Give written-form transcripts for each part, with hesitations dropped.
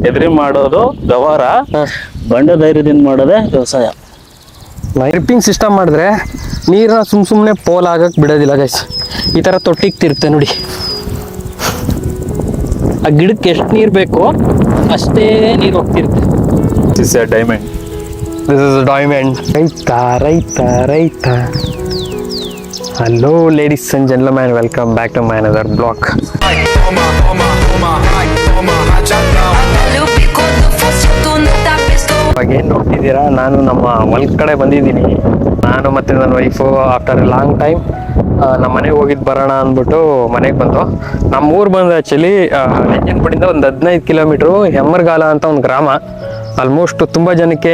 ಎದುರಿ ಮಾಡೋದು ವ್ಯವಹಾರ, ಬಂಡ ಧೈರ್ಯದಿಂದ ಮಾಡೋದೇ ವ್ಯವಸಾಯ. ಡ್ರಿಪ್ಪಿಂಗ್ ಸಿಸ್ಟಮ್ ಮಾಡಿದ್ರೆ ನೀರನ್ನ ಸುಮ್ಮನೆ ಪೋಲ್ ಆಗಕ್ಕೆ ಬಿಡೋದಿಲ್ಲ ಗೈಸ್. ಈ ಥರ ತೊಟ್ಟಿಗ್ತಿರುತ್ತೆ ನೋಡಿ. ಆ ಗಿಡಕ್ಕೆ ಎಷ್ಟು ನೀರು ಬೇಕೋ ಅಷ್ಟೇ ನೀರು ಹೋಗ್ತಿರುತ್ತೆ. This is diamond. This is diamond. ರೈತ. Hello ladies and gentleman, welcome back to my another blog. ಏನು ನೋಡ್ತಿದ್ದೀರಾ, ನಾನು ನಮ್ಮ ಹೊಲದ ಕಡೆ ಬಂದಿದ್ದೀನಿ. ನಾನು ಮತ್ತು ನನ್ನ wife after A long time ನಮ್ಮ ಮನೆಗೆ ಹೋಗಿದ್ದು ಬರೋಣ ಅಂದ್ಬಿಟ್ಟು ಮನೆಗೆ ಬಂದು. ನಮ್ಮ ಊರು ಬಂದು ಆ್ಯಕ್ಚುಲಿ ನಂಜನಗೂಡಿಂದ ಒಂದು 15 ಕಿಲೋಮೀಟ್ರು ಹೆಮ್ಮರಗಾಲ ಅಂತ ಒಂದು ಗ್ರಾಮ. ಆಲ್ಮೋಸ್ಟ್ ತುಂಬ ಜನಕ್ಕೆ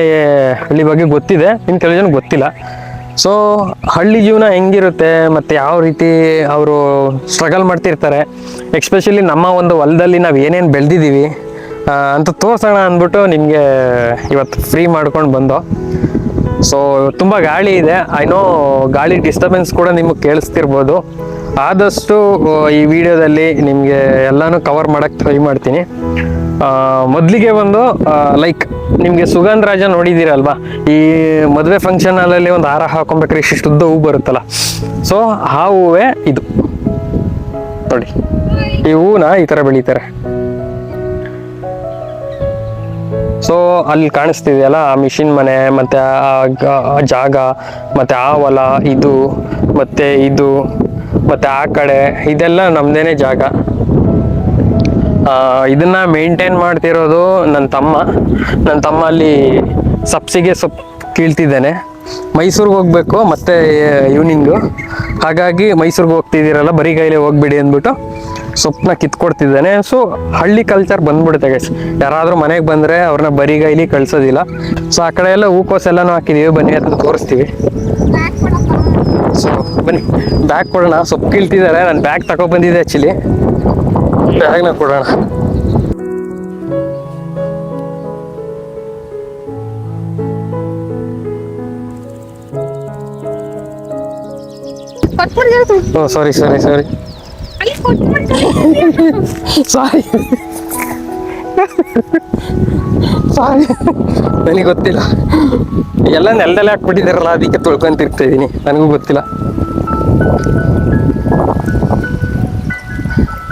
ಹಳ್ಳಿ ಬಗ್ಗೆ ಗೊತ್ತಿದೆ, ಇನ್ನು ಕೆಲವು ಜನಕ್ಕೆ ಗೊತ್ತಿಲ್ಲ. ಸೊ ಹಳ್ಳಿ ಜೀವನ ಹೆಂಗಿರುತ್ತೆ ಮತ್ತು ಯಾವ ರೀತಿ ಅವರು ಸ್ಟ್ರಗಲ್ ಮಾಡ್ತಿರ್ತಾರೆ, ಎಕ್ಸ್ಪೆಷಲಿ ನಮ್ಮ ಒಂದು ಹೊಲದಲ್ಲಿ ನಾವು ಏನೇನು ಬೆಳೆದಿದ್ದೀವಿ ಅಂತ ತೋರಿಸೋಣ ಅಂದ್ಬಿಟ್ಟು ನಿಮಗೆ ಇವತ್ತು ಫ್ರೀ ಮಾಡ್ಕೊಂಡು ಬಂದು. ಸೊ ತುಂಬ ಗಾಳಿ ಇದೆ, ಐನೋ ಗಾಳಿ ಡಿಸ್ಟರ್ಬೆನ್ಸ್ ಕೂಡ ನಿಮಗೆ ಕೇಳಿಸ್ತಿರ್ಬೋದು. ಆದಷ್ಟು ಈ ವಿಡಿಯೋದಲ್ಲಿ ನಿಮಗೆ ಎಲ್ಲನೂ ಕವರ್ ಮಾಡೋಕ್ಕೆ ಟ್ರೈ ಮಾಡ್ತೀನಿ. ಮೊದಲಿಗೆ ಒಂದು ಲೈಕ್ ನಿಮಗೆ ಸುಗಂಧ ರಾಜ ನೋಡಿದ್ದೀರಲ್ವಾ, ಈ ಮದುವೆ ಫಂಕ್ಷನ್ ಹಾಲಲ್ಲಿ ಒಂದು ಹಾರ ಹಾಕೊಬೇಕಾದ್ರೆ ಇಷ್ಟು ಉದ್ದ ಹೂ ಬರುತ್ತಲ್ಲ, ಸೊ ಆ ಹೂವೇ ಇದು ನೋಡಿ. ಈ ಹೂನ ಈ ಥರ ಬೆಳೀತಾರೆ. ಸೊ ಅಲ್ಲಿ ಕಾಣಿಸ್ತಿದೆಯಲ್ಲ ಆ ಮಿಷಿನ್ ಮನೆ, ಮತ್ತು ಆ ಜಾಗ, ಮತ್ತು ಆ ಹೊಲ ಇದು, ಮತ್ತು ಇದು, ಮತ್ತು ಆ ಕಡೆ ಇದೆಲ್ಲ ನಮ್ಮದೇನೆ ಜಾಗ. ಇದನ್ನ ಮೇಂಟೈನ್ ಮಾಡ್ತಿರೋದು ನನ್ನ ತಮ್ಮ ಅಲ್ಲಿ ಸಬ್ಸಿಗೆ ಸೊಪ್ಪು ಕೀಳ್ತಿದ್ದಾನೆ. ಮೈಸೂರಿಗೆ ಹೋಗ್ಬೇಕು ಮತ್ತೆ ಈವ್ನಿಂಗು, ಹಾಗಾಗಿ ಮೈಸೂರಿಗೆ ಹೋಗ್ತಿದ್ದೀರಲ್ಲ ಬರೀ ಕೈಲೇ ಹೋಗ್ಬಿಡಿ ಅಂದ್ಬಿಟ್ಟು ಸೊಪ್ಪನ್ನ ಕಿತ್ಕೊಡ್ತಿದ್ದಾನೆ. ಸೊ ಹಳ್ಳಿ ಕಲ್ಚರ್ ಬಂದ್ಬಿಡುತ್ತೆ ಗೈಸ್. ಯಾರಾದರೂ ಮನೆಗೆ ಬಂದರೆ ಅವ್ರನ್ನ ಬರೀ ಕೈಲಿ ಕಳ್ಸೋದಿಲ್ಲ. ಸೊ ಆ ಕಡೆ ಎಲ್ಲ ಹೂಕೋಸೆಲ್ಲನೂ ಹಾಕಿದ್ದೀವಿ, ಬನ್ನಿ ಅದನ್ನು ತೋರಿಸ್ತೀವಿ. ಸೊ ಬನ್ನಿ ಬ್ಯಾಗ್ ಕೊಡೋಣ. ಸೊಪ್ಪು ಕೀಳ್ತಿದ್ದಾರೆ, ನಾನು ಬ್ಯಾಗ್ ತಗೊಬಂದಿದ್ದೆ ಆ್ಯಕ್ಚುಲಿ, ಬ್ಯಾಗ್ನ ಕೊಡೋಣ. ಓ ಸಾರಿ ನನಗೆ ಗೊತ್ತಿಲ್ಲ, ಎಲ್ಲ ನೆಲದಲ್ಲೇ ಹಾಕ್ಬಿಟ್ಟಿದ್ದಾರಲ್ಲ ಅದಕ್ಕೆ ತೊಳ್ಕೊಂತಿರ್ತಾ ಇದ್ದೀನಿ, ನನಗೂ ಗೊತ್ತಿಲ್ಲ.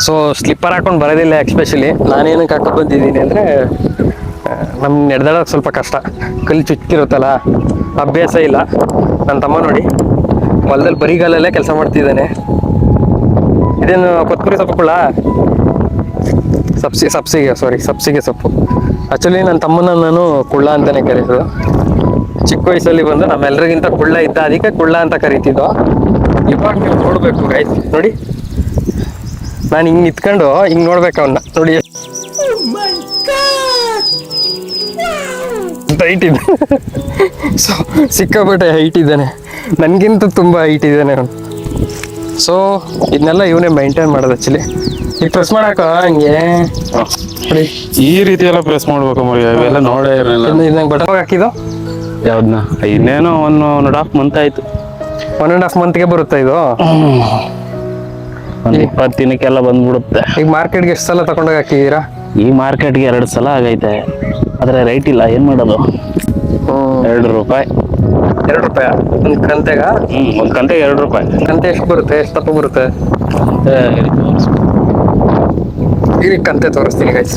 ಸೊ ಸ್ಲಿಪ್ಪರ್ ಹಾಕೊಂಡು ಬರೋದಿಲ್ಲ. ಎಕ್ಸ್ಪೆಷಲಿ ನಾನೇನಕ್ಕೆ ಹಾಕೊಂಡು ಬಂದಿದ್ದೀನಿ ಅಂದರೆ ನಮ್ಮ ನಡೆದಾಡೋಕೆ ಸ್ವಲ್ಪ ಕಷ್ಟ, ಕಲ್ಲು ಚುಚ್ಚಿರುತ್ತಲ್ಲ, ಅಭ್ಯಾಸ ಇಲ್ಲ. ನನ್ನ ತಮ್ಮ ನೋಡಿ ಹೊಲದಲ್ಲಿ ಬರಿಗಾಲಲ್ಲೇ ಕೆಲಸ ಮಾಡ್ತಿದ್ದಾನೆ. ಇದೇನು ಕೊತ್ತಂಬರಿ ಸೊಪ್ಪು ಕುಳ್ಳ, ಸಬ್ಸಿಗೆ ಸೊಪ್ಪು. ಆ್ಯಕ್ಚುಲಿ ನನ್ನ ತಮ್ಮನ ನಾನು ಕುಳ್ಳ ಅಂತಲೇ ಕರೀತಿದ್ದು. ಚಿಕ್ಕ ವಯಸ್ಸಲ್ಲಿ ಬಂದು ನಮ್ಮೆಲ್ಲರಿಗಿಂತ ಕುಳ್ಳ ಇದ್ದ, ಅದಕ್ಕೆ ಕುಳ್ಳ ಅಂತ ಕರಿತಿದ್ದೋ. ಇವಾಗ ನೀವು ನೋಡಬೇಕು ಗೈಸ್, ನೋಡಿ ನಾನು ಹಿಂಗೆ ನಿಂತ್ಕೊಂಡು ಹಿಂಗೆ ನೋಡ್ಬೇಕು ಅವನ್ನ ನೋಡಿ, ಹೈಟ್ ಇದೆ. ಸೊ ಸಿಕ್ಕಾಪಟ್ಟೆ ಹೈಟ್ ಇದ್ದಾನೆ, ನನಗಿಂತ ತುಂಬ ಹೈಟ್ ಇದ್ದಾನೆ ಅವನು. ಸೊ ಇದನ್ನೆಲ್ಲ ಇವನೇ ಮೈಂಟೈನ್ ಮಾಡೋದು ಆ್ಯಕ್ಚುಲಿ. ಈಗ ಪ್ರೆಸ್ ಮಾಡಾಕ ಹಂಗೆ ಈ ರೀತಿ ಎಲ್ಲ ಪ್ರೆಸ್ ಮಾಡ್ಬೇಕು ಮರಿ, ಅವೆಲ್ಲ ನೋಡೇ ಇರಲಿಲ್ಲ. ನಂಗೆ ಬಟನ್ ಹಾಕಿದ್ದು ಯಾವ್ದನ್ನ, ಇನ್ನೇನೋ 1.5 ಮಂತ್ ಆಯ್ತು. 1.5 ಮಂತ್ಗೆ ಬರುತ್ತೆ ಇದು. ಒಂದು 20 ದಿನಕ್ಕೆಲ್ಲ ಬಂದ್ಬಿಡುತ್ತೆ. ಈಗ ಮಾರ್ಕೆಟ್ಗೆ ಎಷ್ಟು ಸಲ ತಗೊಂಡೋಗಿ ಹಾಕಿದ್ದೀರಾ? ಈ ಮಾರ್ಕೆಟ್ಗೆ 2 ಸಲ ಆಗೈತೆ, ಆದರೆ ರೈಟ್ ಇಲ್ಲ, ಏನು ಮಾಡೋದು. 2 ರೂಪಾಯಿ. 2 ರೂಪಾಯಿ ಒಂದು ಕಂತೆಗ? ಒಂದು ಕಂತೆಗೆ 2 ರೂಪಾಯಿ. ಕಂತೆ ಎಷ್ಟು ಬರುತ್ತೆ, ಎಷ್ಟು ತಪ್ಪ ಬರುತ್ತೆ? ಈಗ ಕಂತೆ ತೋರಿಸ್ತೀನಿ ಗೈಸ್.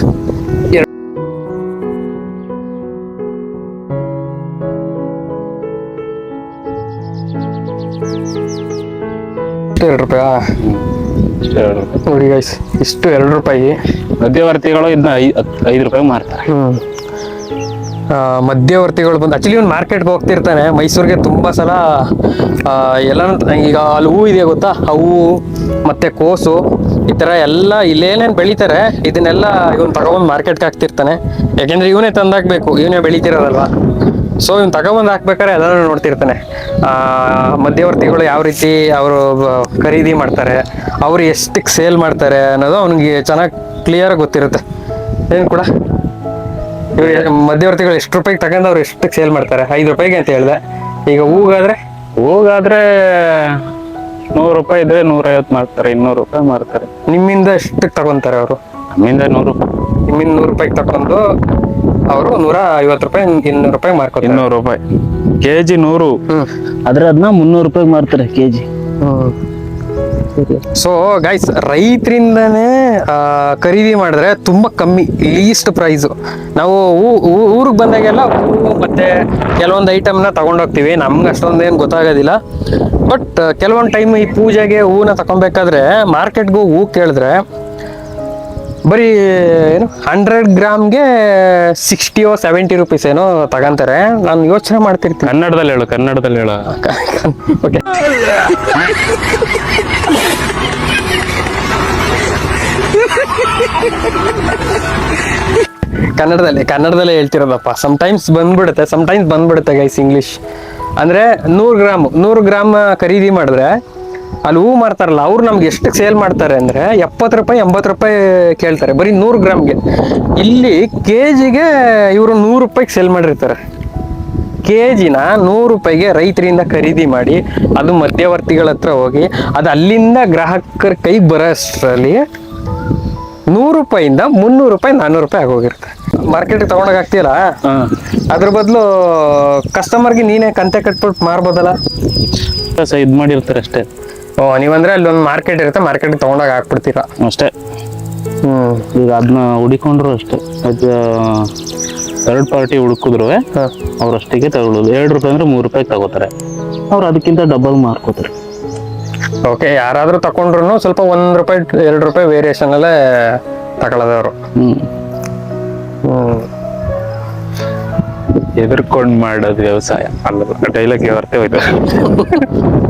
2 ರೂಪಾಯಾ? ನೋಡಿ ಗೈಸ್, ಇಷ್ಟು 2 ರೂಪಾಯಿ. ಮಧ್ಯವರ್ತಿಗಳು ಇದನ್ನ 5 ರೂಪಾಯಿ ಮಾರ್ತಾರೆ. ಮಧ್ಯವರ್ತಿಗಳು ಬಂದು ಆ್ಯಕ್ಚುಲಿ ಒಂದು ಮಾರ್ಕೆಟ್ಗೆ ಹೋಗ್ತಿರ್ತಾನೆ ಮೈಸೂರಿಗೆ ತುಂಬ ಸಲ. ಎಲ್ಲ ಈಗ ಅಲ್ಲಿ ಹೂ ಇದೆ ಗೊತ್ತಾ, ಆ ಹೂವು ಮತ್ತು ಕೋಸು ಈ ಥರ ಎಲ್ಲ ಇಲ್ಲೇನೇನು ಬೆಳೀತಾರೆ ಇದನ್ನೆಲ್ಲ ಇವನು ತಗೊಬಂದು ಮಾರ್ಕೆಟ್ಗೆ ಹಾಕ್ತಿರ್ತಾನೆ. ಯಾಕೆಂದರೆ ಇವನೇ ತಂದಾಕಬೇಕು, ಇವನೇ ಬೆಳೀತಿರೋದಲ್ವ. ಸೊ ಇವ್ನು ತಗೊಬಂದು ಹಾಕ್ಬೇಕಾದ್ರೆ ಎಲ್ಲನೂ ನೋಡ್ತಿರ್ತಾನೆ. ಮಧ್ಯವರ್ತಿಗಳು ಯಾವ ರೀತಿ ಅವರು ಖರೀದಿ ಮಾಡ್ತಾರೆ, ಅವರು ಎಷ್ಟಕ್ಕೆ ಸೇಲ್ ಮಾಡ್ತಾರೆ ಅನ್ನೋದು ಅವ್ನಿಗೆ ಚೆನ್ನಾಗಿ ಕ್ಲಿಯರಾಗಿ ಗೊತ್ತಿರುತ್ತೆ. ಏನು ಕೂಡ ಮಧ್ಯವರ್ತಿಗಳು ಎಷ್ಟು ರೂಪಾಯಿಗೆ ತಗೊಂಡು ಅವ್ರು ಎಷ್ಟಕ್ಕೆ ಸೇಲ್ ಮಾಡ್ತಾರೆ? 5 ರೂಪಾಯಿಗೆ ಅಂತ ಹೇಳಿದೆ. ಈಗ ಹೂಗಾದ್ರೆ 100 ರೂಪಾಯಿ ಇದ್ರೆ 150 ಮಾರ್ತಾರೆ, 200 ರೂಪಾಯಿ ಮಾರ್ತಾರೆ. ನಿಮ್ಮಿಂದ ಎಷ್ಟಕ್ಕೆ ತಗೊಂತಾರೆ ಅವರು? ನಮ್ಮಿಂದ 100 ರೂಪಾಯಿ. ನಿಮ್ಮಿಂದ 100 ರೂಪಾಯಿಗೆ ತಕೊಂಡು ಅವರು 150 ರೂಪಾಯಿ 200 ರೂಪಾಯಿ ಮಾರ್ಕೋತಾರೆ. 200 ರೂಪಾಯಿ ಕೆಜಿ 100. ಆದ್ರೆ ಅದನ್ನ 300 ರೂಪಾಯಿ ಮಾರ್ತಾರೆ ಕೆಜಿ. ಸೊ ಗೈಸ್, ರೈತರಿಂದನೇ ಖರೀದಿ ಮಾಡಿದ್ರೆ ತುಂಬಾ ಕಮ್ಮಿ, ಲೀಸ್ಟ್ ಪ್ರೈಸ್. ನಾವು ಊರಿಗೆ ಬಂದಾಗೆಲ್ಲ ಹೂವು ಮತ್ತೆ ಕೆಲವೊಂದು ಐಟಮ್ನ ತಗೊಂಡೋಗ್ತೀವಿ, ನಮ್ಗೆ ಅಷ್ಟೊಂದೇನು ಗೊತ್ತಾಗೋದಿಲ್ಲ. ಬಟ್ ಕೆಲವೊಂದು ಟೈಮ್ ಈ ಪೂಜೆಗೆ ಹೂವನ್ನ ತಗೊಬೇಕಾದ್ರೆ ಮಾರ್ಕೆಟ್ಗೆ ಹೂ ಕೇಳಿದ್ರೆ ಬರೀ ಏನು 100 ಗ್ರಾಮ್ಗೆ 60 or 70 ರೂಪೀಸ್ ಏನೋ ತಗೊಂತಾರೆ. ನಾನು ಯೋಚನೆ ಮಾಡ್ತಿರ್ತೀನಿ. ಕನ್ನಡದಲ್ಲಿ ಹೇಳು. ಓಕೆ, ಕನ್ನಡದಲ್ಲೇ ಹೇಳ್ತಿರೋದಪ್ಪ. ಸಮಟೈಮ್ಸ್ ಬಂದ್ಬಿಡುತ್ತೆ ಗೈಸ್ ಇಂಗ್ಲಿಷ್. ಅಂದ್ರೆ 100 ಗ್ರಾಮ್ ಖರೀದಿ ಮಾಡಿದ್ರೆ ಅಲ್ಲಿ ಹೂ ಮಾರ್ತಾರಲ್ಲ, ಅವ್ರು ನಮ್ಗೆ ಎಷ್ಟು ಸೇಲ್ ಮಾಡ್ತಾರೆ ಅಂದ್ರೆ 70 ರೂಪಾಯಿ 80 ರೂಪಾಯಿ ಕೇಳ್ತಾರೆ ಬರೀ 100 ಗ್ರಾಮ್ಗೆ. ಇಲ್ಲಿ ಕೆಜಿಗೆ ಇವರು 100 ರೂಪಾಯಿಗೆ ಸೇಲ್ ಮಾಡಿರ್ತಾರೆ. ಕೆಜಿನ 100 ರೂಪಾಯಿಗೆ ರೈತರಿಂದ ಖರೀದಿ ಮಾಡಿ ಅದು ಮಧ್ಯವರ್ತಿಗಳ ಹತ್ರ ಹೋಗಿ ಅದು ಅಲ್ಲಿಂದ ಗ್ರಾಹಕರ ಕೈಗೆ ಬರೋ ಅಷ್ಟರಲ್ಲಿ 100 ರೂಪಾಯಿಂದ 300 ರೂಪಾಯಿ 400 ರೂಪಾಯಿ ಆಗೋಗಿರುತ್ತೆ. ಮಾರ್ಕೆಟ್ಗೆ ತಗೊಂಡೋಗಿ ಹಾಕ್ತೀರಾ, ಅದ್ರ ಬದಲು ಕಸ್ಟಮರ್ಗೆ ನೀನೇ ಕಂತೆ ಕಟ್ಬಿಟ್ಟು ಮಾರ್ಬೋದಲ್ಲ. ಇದು ಮಾಡಿರ್ತಾರೆ ಅಷ್ಟೇ. ನೀವಂದ್ರೆ ಅಲ್ಲಿ ಒಂದು ಮಾರ್ಕೆಟ್ ಇರುತ್ತೆ, ಮಾರ್ಕೆಟ್ಗೆ ತಗೊಂಡೋಗಿ ಹಾಕ್ಬಿಡ್ತೀರಾ ಅಷ್ಟೇ. ಈಗ ಅದನ್ನ ಹುಡಿಕೊಂಡ್ರು ಅಷ್ಟೇ. ಅದು ಥರ್ಡ್ ಪಾರ್ಟಿ ಹುಡುಕಿದ್ರು ಅವ್ರಷ್ಟಿಗೆ ತಗೊಳ್ಳೋದು. 2 ರೂಪಾಯಿ ಅಂದ್ರೆ 3 ರೂಪಾಯಿ ತಗೋತಾರೆ, ಅವ್ರು ಅದಕ್ಕಿಂತ ಡಬಲ್ ಮಾರ್ಕೋತಾರೆ. ಓಕೆ, ಯಾರಾದ್ರೂ ತಕೊಂಡ್ರು ಸ್ವಲ್ಪ 1 ರೂಪಾಯಿ 2 ರೂಪಾಯಿ ವೇರಿಯೇಷನ್ ಅಲ್ಲೇ ತಗೊಳ್ಳೋದವ್ರು. ಎದುರ್ಕೊಂಡು ಮಾಡೋದು ವ್ಯವಸಾಯ ಅಲ್ಲ. ಡೈಲಾಗ್ ಹೊರತೆ ಹೋಯ್ತು.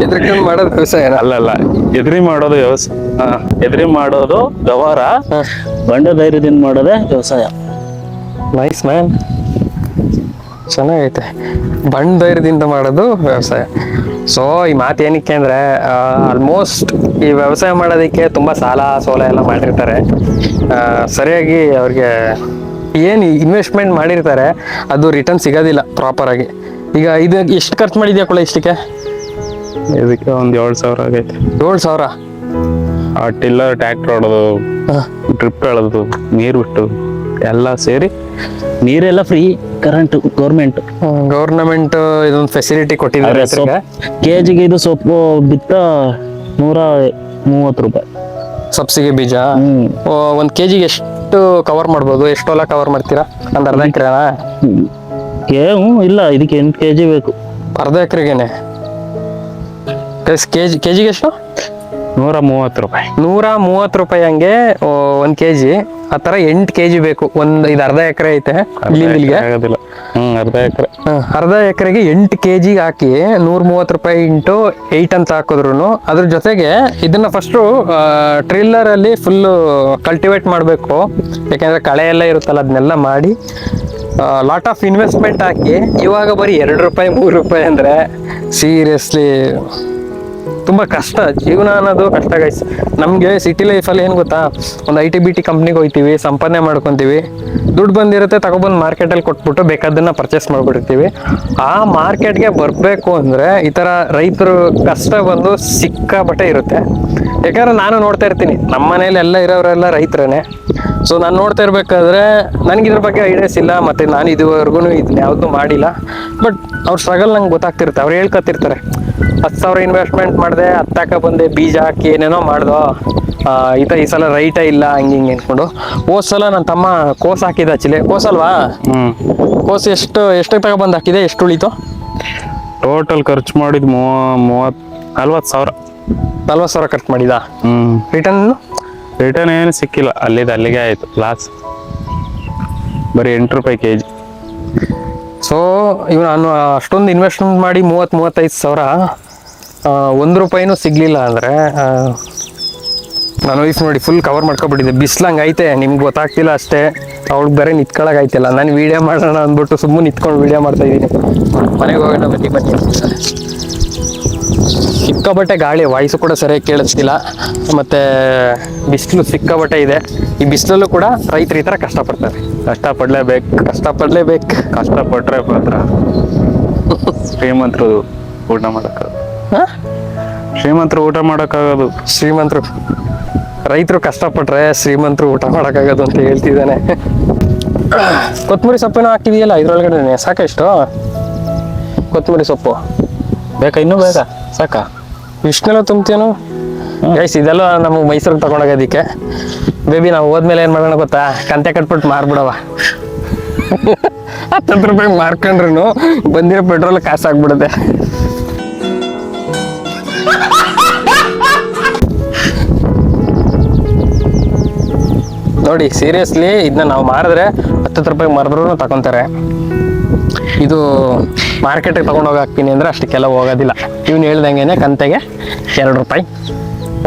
ಎದುರ್ಕೊಂಡು ಮಾಡೋದು ವ್ಯವಸಾಯ ಅಲ್ಲ, ಎದುರಿ ಮಾಡೋದು ವ್ಯವಸಾಯ. ಎದುರಿ ಮಾಡೋದು ವ್ಯವಹಾರ, ಬಂಡ ಧೈರ್ಯದಿಂದ ಮಾಡೋದೇ ವ್ಯವಸಾಯ. ನೈಸ್ ಮ್ಯಾನ್, ಚೆನ್ನಾಗೈತೆ. ಬಂಡ ಧೈರ್ಯದಿಂದ ಮಾಡೋದು ವ್ಯವಸಾಯ. ಸೊ ಈ ಮಾತು ಏನಕ್ಕೆ ಅಂದ್ರೆ ಆಲ್ಮೋಸ್ಟ್ ಈ ವ್ಯವಸಾಯ ಮಾಡೋದಕ್ಕೆ ತುಂಬಾ ಸೋಲ ಎಲ್ಲ ಮಾಡಿರ್ತಾರೆ. ಸರಿಯಾಗಿ ಅವ್ರಿಗೆ ಏನು ಇನ್ವೆಸ್ಟ್ಮೆಂಟ್ ಮಾಡಿರ್ತಾರೆ ಅದು ರಿಟರ್ನ್ ಸಿಗೋದಿಲ್ಲ ಪ್ರಾಪರ್ ಆಗಿ. ಈಗ ಇದು ಎಷ್ಟು ಖರ್ಚು ಮಾಡಿದ್ಯಾ ಕೂಡ ಇಷ್ಟಕ್ಕೆ? ಇದಕ್ಕೆ ಒಂದು 7,000 ಆಗೈತೆ. 7,000? ಆ ಟಿಲ್ಲರ್, ಟ್ರ್ಯಾಕ್ಟರ್ ಹೊಡೋದು, ಡ್ರಿಪ್ ಎಳೆದು, ನೀರು ಬಿಟ್ಟು ಎಲ್ಲ ಸೇರಿ. ನೀರೆಲ್ಲ ಫ್ರೀ, ಕರೆಂಟ್ ಗೌರ್ಮೆಂಟ್ ಇದೊಂದು ಫೆಸಿಲಿಟಿ ಕೊಟ್ಟಿದ್ದಾರೆ. ಕೆಜಿಗೆ ಇದು ಸೊಪ್ಪು ಬಿತ್ತ 130 ರೂಪಾಯಿ. ಸಬ್ಸಿಗೆ ಬೀಜ 1 ಕೆಜಿಗೆ ಎಷ್ಟು ಕವರ್ ಮಾಡ್ಬೋದು? ಎಷ್ಟು ಹೊಲ ಕವರ್ ಮಾಡ್ತೀರಾ? ಒಂದು ಅರ್ಧ ಎಕರೆನಾ? ಇಲ್ಲ, ಇದಕ್ಕೆ 8 ಕೆಜಿ ಬೇಕು. ಅರ್ಧ ಎಕರೆಗೇನೆ? ಕೆಜಿಗೆ ಎಷ್ಟು? 130 ರೂಪಾಯಿ. 130 ರೂಪಾಯಿ ಹಂಗೆ 1 ಕೆಜಿ. ಆ ತರ 8 ಕೆಜಿ ಬೇಕು. ಇದು ಅರ್ಧ ಎಕರೆ ಐತೆ ಇಲ್ಲಿಗೆ. ಅರ್ಧ ಎಕರೆಗೆ 8 ಕೆಜಿ ಹಾಕಿ 130 ರೂಪಾಯಿ ಇಂಟು 8 ಅಂತ ಹಾಕಿದ್ರು ಅದ್ರ ಜೊತೆಗೆ ಇದನ್ನ ಫಸ್ಟು ಟ್ರಿಲ್ಲರ್ ಅಲ್ಲಿ ಫುಲ್ ಕಲ್ಟಿವೇಟ್ ಮಾಡಬೇಕು. ಯಾಕಂದ್ರೆ ಕಳೆ ಎಲ್ಲ ಇರುತ್ತಲ್ಲ, ಅದನ್ನೆಲ್ಲ ಮಾಡಿ ಲಾಟ್ ಆಫ್ ಇನ್ವೆಸ್ಟ್ಮೆಂಟ್ ಹಾಕಿ ಇವಾಗ ಬರೀ 2 ರೂಪಾಯಿ 3 ರೂಪಾಯಿ ಅಂದ್ರೆ ಸೀರಿಯಸ್ಲಿ ತುಂಬಾ ಕಷ್ಟ. ಜೀವನ ಅನ್ನೋದು ಕಷ್ಟ ಗೈಸ್. ನಮ್ಗೆ ಸಿಟಿ ಲೈಫಲ್ಲಿ ಏನ್ ಗೊತ್ತಾ, ಒಂದು IT-BT ಕಂಪ್ನಿಗೆ ಹೋಗ್ತೀವಿ, ಸಂಪಾದನೆ ಮಾಡ್ಕೊಂತೀವಿ, ದುಡ್ಡು ಬಂದಿರುತ್ತೆ, ತಗೊಬಂದು ಮಾರ್ಕೆಟಲ್ಲಿ ಕೊಟ್ಬಿಟ್ಟು ಬೇಕಾದನ್ನ ಪರ್ಚೇಸ್ ಮಾಡ್ಬಿಟ್ಟಿರ್ತೀವಿ. ಆ ಮಾರ್ಕೆಟ್ಗೆ ಬರಬೇಕು ಅಂದ್ರೆ ಈ ತರ ರೈತರು ಕಷ್ಟ ಬಂದು ಸಿಕ್ಕಾಬಟ್ಟೆ ಇರುತ್ತೆ. ಯಾಕಂದ್ರೆ ನಾನು ನೋಡ್ತಾ ಇರ್ತೀನಿ, ನಮ್ಮ ಮನೇಲಿ ಎಲ್ಲ ಇರೋರೆಲ್ಲ ರೈತರೇ. ಸೊ ನಾನು ನೋಡ್ತಾ ಇರ್ಬೇಕಾದ್ರೆ ನನಗೆ ಇದ್ರ ಬಗ್ಗೆ ಐಡಿಯಾಸ್ ಇಲ್ಲ, ಮತ್ತೆ ನಾನು ಇದುವರೆಗೂ ಇದನ್ನ ಯಾವ್ದು ಮಾಡಿಲ್ಲ. ಬಟ್ ಅವ್ರ ಸ್ಟ್ರಗಲ್ ನಂಗೆ ಗೊತ್ತಾಗ್ತಿರುತ್ತೆ. ಅವ್ರು ಹೇಳ್ಕೊತಿರ್ತಾರೆ, 10,000 ಇನ್ವೆಸ್ಟ್ಮೆಂಟ್ ಮಾಡಿದೆ, 10 ಬಂದೆ, ಬೀಜ ಹಾಕಿ ಏನೇನೋ ಮಾಡ್ದೋ, ಈ ಸಲ ರೈಟೇ ಇಲ್ಲ, ಹಿಂಗೆ ಅನ್ಕೊಂಡು. ಹೋದ್ ಸಲ ನನ್ನ ತಮ್ಮ ಕೋಸ್ ಹಾಕಿದ, ಕೋಸಲ್ವಾ? ಕೋಸ್ ಎಷ್ಟಕ್ಕೆ ತಗೊಬಂದು ಹಾಕಿದೆ? ಎಷ್ಟು ಉಳಿತು? ಟೋಟಲ್ ಖರ್ಚು ಮಾಡಿದ್ 40,000. 40,000 ಖರ್ಚು ಮಾಡಿದ. ರಿಟರ್ನ್ ಏನು ಸಿಕ್ಕಿಲ್ಲ, ಅಲ್ಲಿಗೆ ಆಯ್ತು ಲಾಸ್. ಬರೀ 8 ರೂಪಾಯಿ ಕೆಜಿ. ಸೊ ಇವ್ ನಾನು ಅಷ್ಟೊಂದು ಇನ್ವೆಸ್ಟ್ಮೆಂಟ್ ಮಾಡಿ 30-35,000 1 ರೂಪಾಯಿನೂ ಸಿಗ್ಲಿಲ್ಲ ಅಂದ್ರೆ ನಾನು ವೈಫ್ ನೋಡಿ ಫುಲ್ ಕವರ್ ಮಾಡ್ಕೊಬಿಟ್ಟಿದ್ದೆ. ಬಿಸ್ಲಂಗೆ ಐತೆ, ನಿಮ್ಗೆ ಗೊತ್ತಾಗ್ತಿಲ್ಲ ಅಷ್ಟೇ. ಅವಳಿಗೆ ಬೇರೆ ನಿತ್ಕೊಳಕ್ ಆಯ್ತಿಲ್ಲ. ನಾನು ವಿಡಿಯೋ ಮಾಡೋಣ ಅಂದ್ಬಿಟ್ಟು ಸುಮ್ಮನೆ ನಿತ್ಕೊಂಡು ವಿಡಿಯೋ ಮಾಡ್ತಾ ಇದ್ದೀನಿ. ಮನೆಗೆ ಹೋಗೋಣ ಬನ್ನಿ. ಸಿಕ್ಕಾಬಟ್ಟೆ ಗಾಳಿ, ವಾಯ್ಸು ಕೂಡ ಸರಿಯಾಗಿ ಕೇಳಿಸ್ತಿಲ್ಲ. ಮತ್ತೆ ಬಿಸಿಲು ಸಿಕ್ಕಾಬಟ್ಟೆ ಇದೆ. ಈ ಬಿಸಿಲಲ್ಲೂ ಕೂಡ ರೈತರು ಈ ಥರ ಕಷ್ಟಪಡ್ತಾರೆ. ಕಷ್ಟಪಟ್ರೆ ಮಾತ್ರ ಶ್ರೀಮಂತರು ಊಟ ಮಾಡೋಕ್ಕಾಗೋದು. ಶ್ರೀಮಂತರು ರೈತರು ಕಷ್ಟಪಟ್ರೆ ಶ್ರೀಮಂತರು ಊಟ ಮಾಡೋಕ್ಕಾಗೋದು ಅಂತ ಹೇಳ್ತಿದ್ದಾನೆ. ಕೊತ್ತಂಬರಿ ಸೊಪ್ಪೇನೋ ಹಾಕಿದೆಯಲ್ಲ ಇದ್ರೊಳಗಡೆ, ಸಾಕಷ್ಟು ಕೊತ್ತಂಬರಿ ಸೊಪ್ಪು ಬೇಕಾ? ಇನ್ನೂ ಬೇಕಾ? ಸಾಕಾ? ಇಷ್ಟನ್ನೆಲ್ಲ ತುಂಬ್ತೇನು ಗೈಸ್? ಇದೆಲ್ಲ ನಮಗೆ ಮೈಸೂರಿಗೆ ತಗೊಂಡೋಗೋದಿಕ್ಕೆ. ಬೇಬಿ ನಾವು ಹೋದ್ಮೇಲೆ ಏನು ಮಾಡೋಣ ಗೊತ್ತಾ, ಕಂತೆ ಕಟ್ಬಿಟ್ಟು ಮಾರ್ಬಿಡವ. 10 ರೂಪಾಯಿಗೆ ಮಾರ್ಕೊಂಡ್ರು ಬಂದಿರೋ ಪೆಟ್ರೋಲ್ ಕಾಸು ಆಗ್ಬಿಡುತ್ತೆ. ನೋಡಿ ಸೀರಿಯಸ್ಲಿ ಇದನ್ನ ನಾವು ಮಾರಿದ್ರೆ 10 ರೂಪಾಯಿಗೆ ಮಾರಿದ್ರು ತಗೊಂತಾರೆ. ಇದು ಮಾರ್ಕೆಟಿಗೆ ತಗೊಂಡೋಗಿ ಹಾಕ್ತೀನಿ ಅಂದ್ರೆ ಅಷ್ಟಕ್ಕೆಲ್ಲ ಹೋಗೋದಿಲ್ಲ. ಇವ್ನು ಹೇಳ್ದಂಗೆ ಕಂತೆಗೆ 2 ರೂಪಾಯಿ,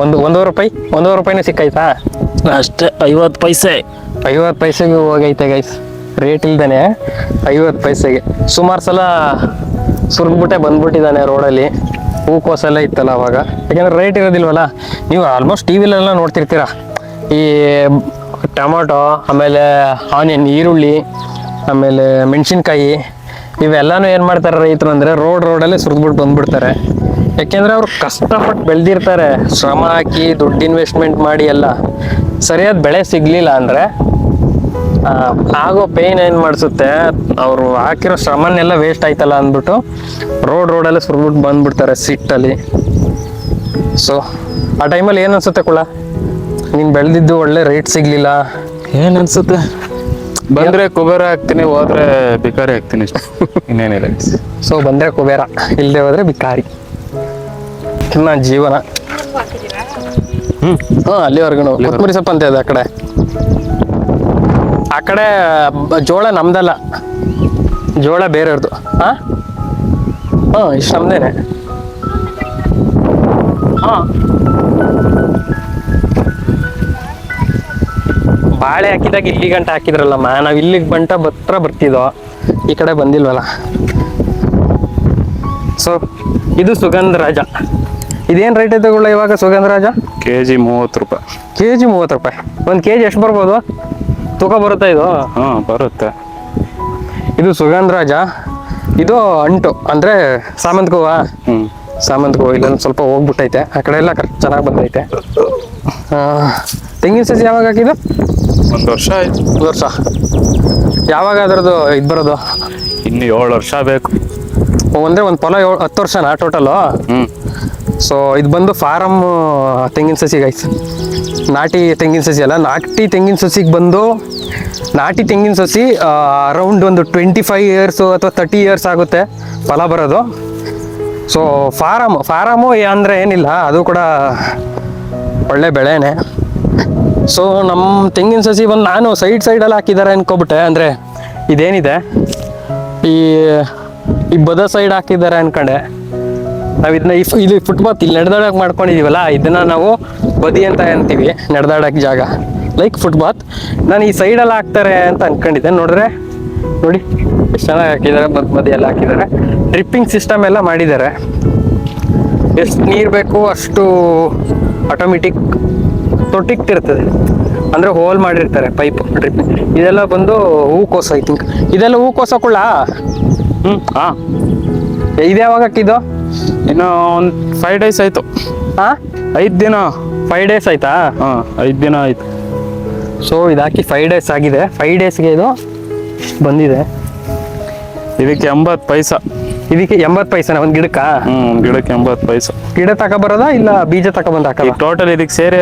ಒಂದೂವರೆ ರೂಪಾಯಿನೂ ಸಿಕ್ಕಾಯ್ತಾ? ಅಷ್ಟೇ, 50 ಪೈಸೆ. 50 ಪೈಸೆಗೆ ಹೋಗೈತೆ ಗೈಸ್, ರೇಟ್ ಇಲ್ದೇನೆ 50 ಪೈಸೆಗೆ. ಸುಮಾರು ಸಲ ಸುರಿದ್ಬಿಟ್ಟೆ ಬಂದ್ಬಿಟ್ಟಿದ್ದಾನೆ ರೋಡಲ್ಲಿ. ಹೂಕೋಸೆಲ್ಲ ಇತ್ತಲ್ಲ ಅವಾಗ, ಯಾಕೆಂದ್ರೆ ರೇಟ್ ಇರೋದಿಲ್ವಲ್ಲ. ನೀವು ಆಲ್ಮೋಸ್ಟ್ ಟಿ ವಿಲೆಲ್ಲ ನೋಡ್ತಿರ್ತೀರ, ಈ ಟೊಮೊಟೊ, ಆಮೇಲೆ ಆನಿಯನ್, ಈರುಳ್ಳಿ, ಆಮೇಲೆ ಮೆಣಸಿನ್ಕಾಯಿ, ಇವೆಲ್ಲನೂ ಏನು ಮಾಡ್ತಾರೆ ರೈತರು ಅಂದರೆ ರೋಡಲ್ಲೇ ಸುರಿದ್ಬಿಟ್ಟು ಬಂದ್ಬಿಡ್ತಾರೆ. ಯಾಕೆಂದರೆ ಅವ್ರು ಕಷ್ಟಪಟ್ಟು ಬೆಳೆದಿರ್ತಾರೆ, ಶ್ರಮ ಹಾಕಿ ದುಡ್ಡು ಇನ್ವೆಸ್ಟ್ಮೆಂಟ್ ಮಾಡಿ ಎಲ್ಲ. ಸರಿಯಾದ ಬೆಳೆ ಸಿಗಲಿಲ್ಲ ಅಂದರೆ ಆಗೋ ಪೇಯ್ನ್ ಏನು ಮಾಡಿಸುತ್ತೆ, ಅವರು ಹಾಕಿರೋ ಶ್ರಮನೆಲ್ಲ ವೇಸ್ಟ್ ಆಯ್ತಲ್ಲ ಅಂದ್ಬಿಟ್ಟು ರೋಡಲ್ಲೇ ಸುರಿದ್ಬಿಟ್ಟು ಬಂದ್ಬಿಡ್ತಾರೆ ಸಿಟ್ಟಲ್ಲಿ. ಸೊ ಆ ಟೈಮಲ್ಲಿ ಏನು ಅನ್ಸುತ್ತೆ ಕುಳ? ನೀನು ಬೆಳೆದಿದ್ದು ಒಳ್ಳೆ ರೇಟ್ ಸಿಗಲಿಲ್ಲ, ಏನು ಅನ್ಸುತ್ತೆ? ಬಂದರೆ ಕುಬೇರ ಹಾಕ್ತೀನಿ, ಹೋದ್ರೆ ಭಿಕಾರಿ ಹಾಕ್ತೀನಿ, ಇಷ್ಟ, ಇನ್ನೇನಿಲ್ಲ. ಸೊ ಬಂದರೆ ಕುಬೇರ, ಇಲ್ಲದೆ ಹೋದರೆ ಭಿಕಾರಿ. ನನ್ನ ಜೀವನ. ಅಲ್ಲಿವರೆಗೂ ಕೊತ್ತಂಬರಿ ಸೊಪ್ಪು ಅಂತ ಇದೆ ಆ ಕಡೆ ಜೋಳ ನಮ್ದಲ್ಲ, ಜೋಳ ಬೇರೆಯವ್ರದ್ದು. ಇಷ್ಟು ನಮ್ದೇನೆ. ಬಾಳೆ ಹಾಕಿದಾಗ ಇಲ್ಲಿ ಗಂಟ ಹಾಕಿದ್ರಲ್ಲಮ್ಮ, ನಾವು ಇಲ್ಲಿಗೆ ಬರ್ತಿದ್ದೋ, ಈ ಕಡೆ ಬಂದಿಲ್ವಲ್ಲ. ಸೊ ಇದು ಸುಗಂಧರಾಜ. ಇದೇನು ರೇಟ್ ಐತೆ ಇವಾಗ ಸುಗಂಧರಾಜ? ಕೆಜಿ 30 ರೂಪಾಯಿ. ಕೆಜಿ 30 ರೂಪಾಯಿ. 1 ಕೆಜಿ ಎಷ್ಟು ಬರ್ಬೋದು? ತೂಕ ಬರುತ್ತಾ ಇದು? ಬರುತ್ತೆ. ಇದು ಸುಗಂಧರಾಜ. ಇದು ಅಂಟು ಅಂದರೆ ಸಾಮಂತಿಗೆ ಹೂವ. ಸಾಮಂತಿಗೆ ಹೂವು ಇಲ್ಲೊಂದು ಸ್ವಲ್ಪ ಹೋಗ್ಬಿಟ್ಟೈತೆ, ಆ ಕಡೆ ಎಲ್ಲ ಚೆನ್ನಾಗಿ ಬಂದೈತೆ. ತೆಂಗಿನ ಸಸಿ ಯಾವಾಗ ಹಾಕಿದ್ದು? 1 ವರ್ಷ ಆಯ್ತು. 1 ವರ್ಷ. ಯಾವಾಗ ಅದರದ್ದು ಇದು ಬರೋದು? ಇನ್ನು 7 ವರ್ಷ ಬೇಕು. ಅಂದರೆ ಒಂದು ಹೊಲ 10 ವರ್ಷನಾ ಟೋಟಲು? ಸೊ ಇದು ಬಂದು ಫಾರಮ್ ತೆಂಗಿನ ಸಸಿ ಗೈಸ್, ನಾಟಿ ತೆಂಗಿನ ಸಸಿ ಅಲ್ಲ. ನಾಟಿ ತೆಂಗಿನ ಸಸಿಗೆ ಬಂದು, ನಾಟಿ ತೆಂಗಿನ ಸಸಿ ಅರೌಂಡ್ ಒಂದು 25 ಇಯರ್ಸು ಅಥವಾ 30 ಇಯರ್ಸ್ ಆಗುತ್ತೆ ಫಲ ಬರೋದು. ಸೊ ಫಾರಮು ಅಂದರೆ ಏನಿಲ್ಲ, ಅದು ಕೂಡ ಒಳ್ಳೆ ಬೆಳೆನೇ. ಸೊ ನಮ್ಮ ತೆಂಗಿನ ಸಸಿ ಬಂದು ನಾನು ಸೈಡಲ್ಲಿ ಹಾಕಿದ್ದಾರೆ ಅನ್ಕೊಬಿಟ್ಟೆ. ಅಂದರೆ ಇದೇನಿದೆ ಈ ಬದ ಸೈಡ್ ಹಾಕಿದ್ದಾರೆ ಅನ್ಕೊಂಡೆ. ನಾವು ಇದನ್ನ ಇದು ಫುಟ್ಪಾತ್ ಇಲ್ಲಿ ನಡೆದಾಡಕ್ಕೆ ಮಾಡ್ಕೊಂಡಿದೀವಲ್ಲ, ಇದನ್ನ ನಾವು ಬದಿ ಅಂತ ಅಂತೀವಿ, ನಡೆದಾಡಕ್ಕೆ ಜಾಗ ಲೈಕ್ ಫುಟ್ಪಾತ್. ನಾನು ಈ ಸೈಡಲ್ಲಿ ಹಾಕ್ತಾರೆ ಅಂತ ಅನ್ಕೊಂಡಿದ್ದೆ. ನೋಡಿ ಎಷ್ಟು ಚೆನ್ನಾಗಿ ಹಾಕಿದ್ದಾರೆ, ಬದಿಯೆಲ್ಲ ಹಾಕಿದ್ದಾರೆ. ಡ್ರಿಪ್ಪಿಂಗ್ ಸಿಸ್ಟಮ್ ಎಲ್ಲ ಮಾಡಿದ್ದಾರೆ. ಎಷ್ಟು ನೀರು ಬೇಕು ಅಷ್ಟು ಆಟೋಮೆಟಿಕ್ ತೊಟ್ಟಿಗ್ತಿರ್ತದೆ, ಅಂದರೆ ಹೋಲ್ ಮಾಡಿರ್ತಾರೆ ಪೈಪ್ ಡ್ರಿಪ್ಪಿಂಗ್. ಇದೆಲ್ಲ ಬಂದು ಹೂಕೋಸ, ಐ ಥಿಂಕ್ ಇದೆಲ್ಲ ಹೂಕೋಸ ಕುಳ್ಳ. ಇದು ಯಾವಾಗ ಹಾಕಿದ್ದು? ಇನ್ನು ಒಂದು 5 days ಆಯ್ತು. 5 ದಿನ. 5 days ಆಯ್ತಾ? 5 ದಿನ ಆಯ್ತು. ಸೊ ಇದು ಹಾಕಿ 5 days ಆಗಿದೆ. 5 daysಗೆ ಇದು ಬಂದಿದೆ. ಇದಕ್ಕೆ 80 ಪೈಸಾ. ಇದಕ್ಕೆ 80 ಪೈಸಾ ಒಂದು ಗಿಡಕ್ಕ? ಗಿಡಕ್ಕೆ 80 ಪೈಸಾ. ಗಿಡ ತಗೊಬರೋದಾ ಇಲ್ಲ ಬೀಜ ತಗೊಬಂದು ಹಾಕೋದು? ಟೋಟಲ್ ಇದಕ್ಕೆ ಸೇರಿ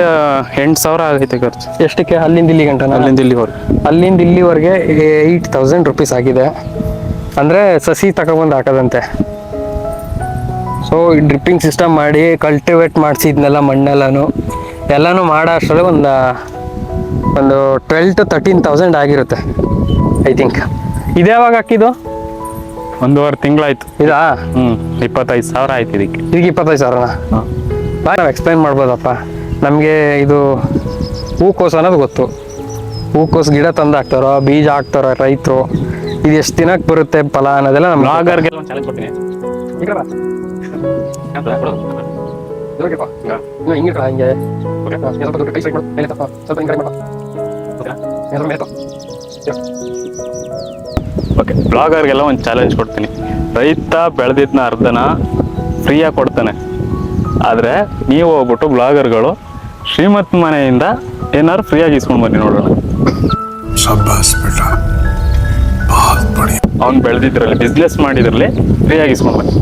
8,000 ಆಗೈತೆ ಖರ್ಚು. ಎಷ್ಟಕ್ಕೆ? ಅಲ್ಲಿಂದ ಇಲ್ಲಿ ಗಂಟ? ಅಲ್ಲಿಂದ ಇಲ್ಲಿವರೆಗೆ 8,000 ರೂಪೀಸ್ ಆಗಿದೆ. ಅಂದರೆ ಸಸಿ ತಗೊಬಂದು ಹಾಕೋದಂತೆ. ಸೊ ಈ ಡ್ರಿಪ್ಪಿಂಗ್ ಸಿಸ್ಟಮ್ ಮಾಡಿ ಕಲ್ಟಿವೇಟ್ ಮಾಡಿಸಿದ್ನೆಲ್ಲ ಎಲ್ಲನೂ ಮಾಡೋ ಅಷ್ಟರಲ್ಲಿ ಒಂದು 12,000 to 13,000 ಆಗಿರುತ್ತೆ ಐ ಥಿಂಕ್. ಇದು ಯಾವಾಗ ಹಾಕಿದ್ದು? 1.5 ತಿಂಗಳಾಯ್ತು. ಇದಾ? 25,000 ಆಯ್ತು ಇದಕ್ಕೆ. 25,000ನಾ? ನಾವು ಎಕ್ಸ್ಪ್ಲೈನ್ ಮಾಡ್ಬೋದಪ್ಪ. ನಮಗೆ ಇದು ಹೂಕೋಸು ಅನ್ನೋದು ಗೊತ್ತು. ಹೂಕೋಸು ಗಿಡ ತಂದು ಹಾಕ್ತಾರೋ, ಬೀಜ ಹಾಕ್ತಾರೋ ರೈತರು, ಇದು ಎಷ್ಟು ದಿನಕ್ಕೆ ಬರುತ್ತೆ ಫಲ ಅನ್ನೋದೆಲ್ಲ ನಮ್ಮ ಬ್ಲಾಗರ್ಗೆಲ್ಲ ಒಂದು ಚಾಲೆಂಜ್ ಕೊಡ್ತೀನಿ. ಓಕೆ, ಬ್ಲಾಗರ್ಗೆಲ್ಲ ಒಂದು ಚಾಲೆಂಜ್ ಕೊಡ್ತೀನಿ. ರೈತ ಬೆಳೆದಿದ್ದನ್ನ ಅರ್ಧನ ಫ್ರೀಯಾಗಿ ಕೊಡ್ತಾನೆ, ಆದರೆ ನೀವು ಹೋಗ್ಬಿಟ್ಟು ಬ್ಲಾಗರ್ಗಳು ಶ್ರೀಮಂತ ಮನೆಯಿಂದ ಏನಾದ್ರು ಫ್ರೀಯಾಗಿ ಇಸ್ಕೊಂಡ್ ಬನ್ನಿ ನೋಡೋಣ. शाबाश बेटा, बहुत बढ़िया। ಅವ್ನು ಬೆಳೆದಿದ್ರಲ್ಲಿ ಬಿಸ್ನೆಸ್ ಮಾಡಿದ್ರಲ್ಲಿ ಫ್ರೀಯಾಗಿ ಇಸ್ಕೊಂಡ್ ಬನ್ನಿ.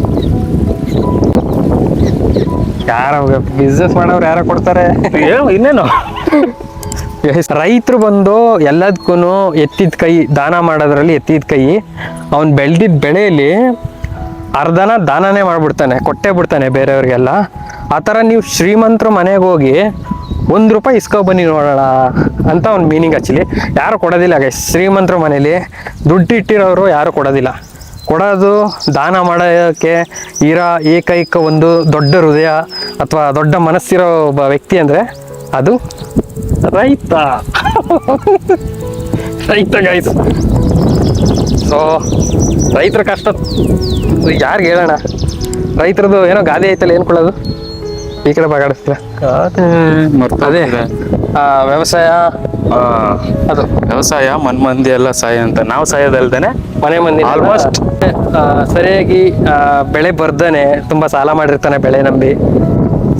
ಯಾರ ಬಿಸ್ನೆಸ್ ಮಾಡೋರು ಯಾರ ಕೊಡ್ತಾರೆ? ಇನ್ನೇನು ರೈತರು ಬಂದು ಎಲ್ಲದಕ್ಕೂ ಎತ್ತಿದ ಕೈ, ದಾನ ಮಾಡೋದ್ರಲ್ಲಿ ಎತ್ತಿದ ಕೈ. ಅವ್ನು ಬೆಳೆದಿದ್ದ ಬೆಳೆಯಲ್ಲಿ ಅರ್ಧನ ದಾನನೇ ಮಾಡ್ಬಿಡ್ತಾನೆ, ಕೊಟ್ಟೆ ಬಿಡ್ತಾನೆ ಬೇರೆಯವ್ರಿಗೆಲ್ಲ. ಆ ಥರ ನೀವು ಶ್ರೀಮಂತರು ಮನೆಗೆ ಹೋಗಿ ₹1 ಇಸ್ಕೊ ಬನ್ನಿ ನೋಡೋಣ ಅಂತ ಅವ್ನ ಮೀನಿಂಗ್. ಆ್ಯಕ್ಚುಲಿ ಯಾರು ಕೊಡೋದಿಲ್ಲ ಗೈಸ್, ಶ್ರೀಮಂತರ ಮನೇಲಿ ದುಡ್ಡು ಇಟ್ಟಿರೋರು ಯಾರು ಕೊಡೋದಿಲ್ಲ. ಕೊಡೋದು ದಾನ ಮಾಡೋಕ್ಕೆ ಇರೋ ಏಕೈಕ ಒಂದು ದೊಡ್ಡ ಹೃದಯ ಅಥವಾ ದೊಡ್ಡ ಮನಸ್ಸಿರೋ ಒಬ್ಬ ವ್ಯಕ್ತಿ ಅಂದರೆ ಅದು ರೈತ. ರೈತ ಗೈಸ್. ಸೊ ರೈತರ ಕಷ್ಟ ಯಾರಿಗೆ ಹೇಳೋಣ? ರೈತರದ್ದು ಏನೋ ಗಾದೆ ಐತಲ್ಲ, ಏನು ಕೊಡೋದು ಈ ಕಡೆ ಬಾಗಾಡಿಸ್ತೀರ? ಅದೇ ವ್ಯವಸಾಯ, ಅದು ವ್ಯವಸಾಯ ಮನ್ಮಂದಿ ಎಲ್ಲ ಸಾಯ ಅಂತ. ನಾವು ಸಾಯೋದಲ್ದೇನೆ ಮನೆ ಮಂದಿ ಆಲ್ಮೋಸ್ಟ್ ಸರಿಯಾಗಿ ಬೆಳೆ ಬರ್ದಾನೆ ತುಂಬ ಸಾಲ ಮಾಡಿರ್ತಾನೆ ಬೆಳೆ ನಂಬಿ.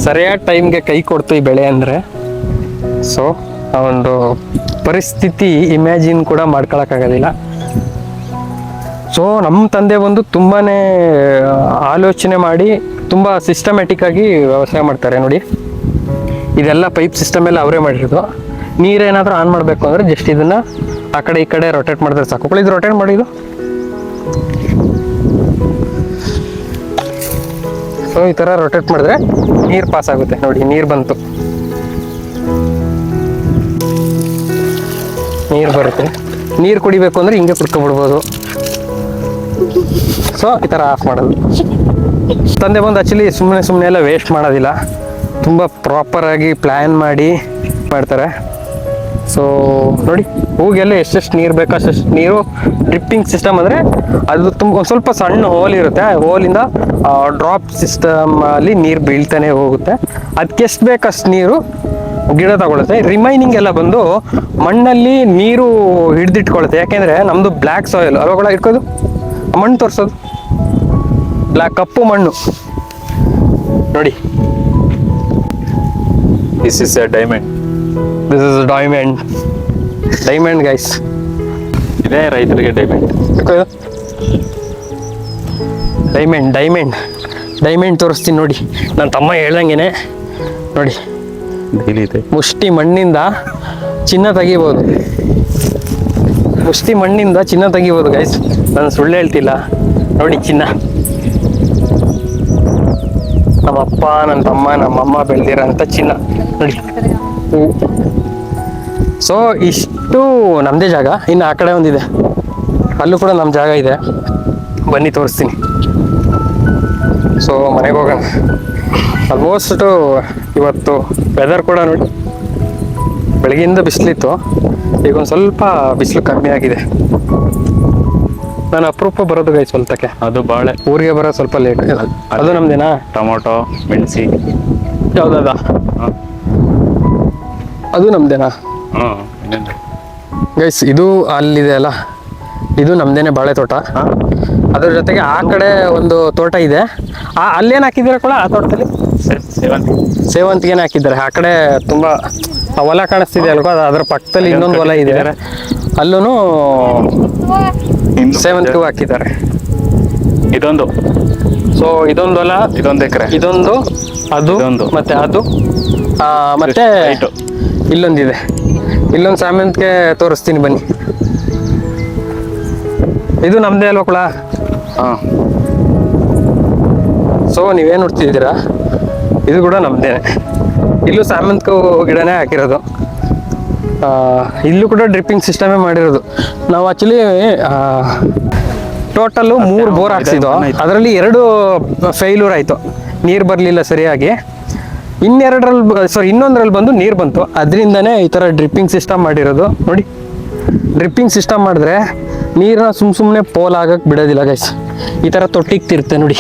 ಸರಿಯಾದ ಟೈಮ್ಗೆ ಕೈ ಕೊಡ್ತು ಈ ಬೆಳೆ ಅಂದರೆ. ಸೊ ಆ ಒಂದು ಪರಿಸ್ಥಿತಿ ಇಮ್ಯಾಜಿನ್ ಕೂಡ ಮಾಡ್ಕೊಳಕ್ಕಾಗೋದಿಲ್ಲ. ಸೊ ನಮ್ಮ ತಂದೆ ಬಂದು ತುಂಬಾ ಆಲೋಚನೆ ಮಾಡಿ ತುಂಬ ಸಿಸ್ಟಮ್ಯಾಟಿಕ್ ಆಗಿ ವ್ಯವಸಾಯ ಮಾಡ್ತಾರೆ. ನೋಡಿ, ಇದೆಲ್ಲ ಪೈಪ್ ಸಿಸ್ಟಮ್ ಎಲ್ಲ ಅವರೇ ಮಾಡಿರೋದು. ನೀರೇನಾದರೂ ಆನ್ ಮಾಡಬೇಕು ಅಂದರೆ ಜಸ್ಟ್ ಇದನ್ನು ಆ ಕಡೆ ಈ ಕಡೆ ರೊಟೇಟ್ ಮಾಡಿದ್ರೆ ಸಾಕು. ಇದು ರೊಟೇಟ್ ಮಾಡಿದ್ದು. ಸೊ ಈ ಥರ ರೊಟೇಟ್ ಮಾಡಿದ್ರೆ ನೀರು ಪಾಸ್ ಆಗುತ್ತೆ. ನೋಡಿ, ನೀರು ಬಂತು, ನೀರು ಬರುತ್ತೆ. ನೀರು ಕುಡಿಬೇಕು ಅಂದರೆ ಹಿಂಗೆ ಕುಡ್ಕೊಬಿಡ್ಬೋದು. ಸೊ ಈ ಥರ ಆಫ್ ಮಾಡೋದು. ತಂದೆ ಬಂದು ಆ್ಯಕ್ಚುಲಿ ಸುಮ್ಮನೆ ಎಲ್ಲ ವೇಸ್ಟ್ ಮಾಡೋದಿಲ್ಲ, ತುಂಬ ಪ್ರಾಪರಾಗಿ ಪ್ಲ್ಯಾನ್ ಮಾಡಿ ಮಾಡ್ತಾರೆ. ಸೊ ನೋಡಿ, ಹೂಗೆಲ್ಲ ಎಷ್ಟೆಷ್ಟು ನೀರು ಬೇಕೋ ಅಷ್ಟೆಷ್ಟು ನೀರು. ಡ್ರಿಪ್ಪಿಂಗ್ ಸಿಸ್ಟಮ್ ಅಂದರೆ ಅದು ತುಂಬ ಒಂದು ಸ್ವಲ್ಪ ಸಣ್ಣ ಹೋಲ್ ಇರುತ್ತೆ. ಆ ಹೋಲಿಂದ ಡ್ರಾಪ್ ಸಿಸ್ಟಮಲ್ಲಿ ನೀರು ಬೀಳ್ತಾನೆ ಹೋಗುತ್ತೆ. ಅದಕ್ಕೆ ಎಷ್ಟು ಬೇಕಷ್ಟು ನೀರು ಗಿಡ ತಗೊಳುತ್ತೆ. ರಿಮೈನಿಂಗ್ ಎಲ್ಲ ಬಂದು ಮಣ್ಣಲ್ಲಿ ನೀರು ಹಿಡಿದಿಟ್ಕೊಳುತ್ತೆ. ಯಾಕೆಂದರೆ ನಮ್ಮದು ಬ್ಲ್ಯಾಕ್ ಸಾಯಿಲ್ ಅವಾಗ ಇಟ್ಕೋದು, ಮಣ್ಣು ತೋರಿಸೋದು ಬ್ಲ್ಯಾಕ್, ಕಪ್ಪು ಮಣ್ಣು ನೋಡಿ. This is A diamond. This is diamond. Diamond guys, ಇದೇ ರೈತರಿಗೆ ಡೈಮಂಡ್. ಡೈಮಂಡ್ ಡೈಮಂಡ್ ಡೈಮಂಡ್ ತೋರಿಸ್ತೀನಿ ನೋಡಿ. ನನ್ನ ತಮ್ಮ ಹೇಳ್ದಂಗೆನೆ ನೋಡಿ, ಡೈಲಿ ಇದೆ. ಮುಷ್ಟಿ ಮಣ್ಣಿಂದ ಚಿನ್ನ ತೆಗಿಬೋದು. ಮುಷ್ಟಿ ಮಣ್ಣಿಂದ ಚಿನ್ನ ತೆಗಿಬೋದು ಗೈಸ್, ನಾನು ಸುಳ್ಳು ಹೇಳ್ತಿಲ್ಲ. ನೋಡಿ ಚಿನ್ನ, ನಮ್ಮಪ್ಪ, ನನ್ನ ತಮ್ಮ, ನಮ್ಮಮ್ಮ ಬೆಳೆದಿರೋಂಥ ಚಿನ್ನ ನೋಡಿ. ಸೊ ಇಷ್ಟು ನಮ್ಮದೇ ಜಾಗ. ಇನ್ನು ಆ ಕಡೆ ಒಂದಿದೆ, ಅಲ್ಲೂ ಕೂಡ ನಮ್ಮ ಜಾಗ ಇದೆ, ಬನ್ನಿ ತೋರಿಸ್ತೀನಿ. ಸೊ ಮನೆಗೆ ಹೋಗೋಣ. ಆಲ್ಮೋಸ್ಟು ಇವತ್ತು ವೆದರ್ ಕೂಡ ನೋಡಿ, ಬೆಳಗ್ಗೆಯಿಂದ ಬಿಸಿಲಿತ್ತು, ಈಗ ಒಂದು ಸ್ವಲ್ಪ ಬಿಸಿಲು ಕಮ್ಮಿ ಆಗಿದೆ. ನಾನು ಅಪರೂಪ ಬರೋದು ಗೈಸ್ ಹೊಲ್ತಕ್ಕೆ. ಅದು ಬಾಳೆ ಊರಿಗೆ ಬರೋ ಸ್ವಲ್ಪ ಲೇಟ್. ಅದು ನಮ್ದೇನಾ? ಟೊಮೊಟೊ, ಮೆಣಸಿ. ಯಾವ್ದದ? ಅದು ನಮ್ದೇನಾ ಗೈಸ್? ಇದು ಅಲ್ಲಿದೆ ಅಲ್ಲ, ಇದು ನಮ್ದೇನೆ ಬಾಳೆ ತೋಟ. ಅದ್ರ ಜೊತೆಗೆ ಆ ಕಡೆ ಒಂದು ತೋಟ ಇದೆ. ಅಲ್ಲೇನು ಹಾಕಿದ್ದೀರಾ ಕೂಡ? ಆ ತೋಟದಲ್ಲಿ ಸೇವಂತಿಗೆನ ಹಾಕಿದ್ದಾರೆ. ಆ ಕಡೆ ತುಂಬಾ ಹೊಲ ಕಾಣಿಸ್ತಿದೆ ಅಲ್ವಾ, ಅದ್ರ ಪಕ್ಕದಲ್ಲಿ ಇನ್ನೊಂದು ಹೊಲ ಇದೆ, ಅಲ್ಲೂ ಸೇವಂತಿಗೆ ಹಾಕಿದ್ದಾರೆ. ಇದೊಂದು. ಸೊ ಇದೊಂದು ಹೊಲ, ಇದೊಂದು ಎಕರೆ, ಇದೊಂದು, ಅದು ಮತ್ತೆ ಅದು, ಮತ್ತೆ ಇಲ್ಲೊಂದಿದೆ. ಇಲ್ಲೊಂದು ಸಾಮಂತಿಗೆ ತೋರಿಸ್ತೀನಿ ಬನ್ನಿ. ಇದು ನಮ್ದೇ ಅಲ್ವಾ ಕೂಡ? ಸೊ ನೀವೇನು ನೋಡ್ತಿದ್ದೀರಾ, ಇದು ಕೂಡ ನಮ್ದೇನೆ. ಇಲ್ಲೂ ಸಾಮಂತಿಗೆ ಗಿಡನೇ ಹಾಕಿರೋದು. ಇಲ್ಲೂ ಕೂಡ ಡ್ರಿಪ್ಪಿಂಗ್ ಸಿಸ್ಟಮೇ ಮಾಡಿರೋದು. ನಾವು ಆ್ಯಕ್ಚುಲಿ ಟೋಟಲ್ಲು 3 ಬೋರ್ ಹಾಕ್ಸಿದ್ದು. ಅದರಲ್ಲಿ 2 ಫೇಲ್ಯೂರ್ ಆಯಿತು, ನೀರು ಬರಲಿಲ್ಲ ಸರಿಯಾಗಿ. ಇನ್ನೊಂದರಲ್ಲಿ ಬಂದು ನೀರು ಬಂತು. ಅದರಿಂದನೇ ಈ ಥರ ಡ್ರಿಪ್ಪಿಂಗ್ ಸಿಸ್ಟಮ್ ಮಾಡಿರೋದು. ನೋಡಿ, ಡ್ರಿಪ್ಪಿಂಗ್ ಸಿಸ್ಟಮ್ ಮಾಡಿದ್ರೆ ನೀರನ್ನ ಸುಮ್ಮನೆ ಪೋಲ್ ಆಗಕ್ಕೆ ಬಿಡೋದಿಲ್ಲ ಗೈಸ್. ಈ ಥರ ತೊಟ್ಟಿಗ್ತಿರುತ್ತೆ ನೋಡಿ.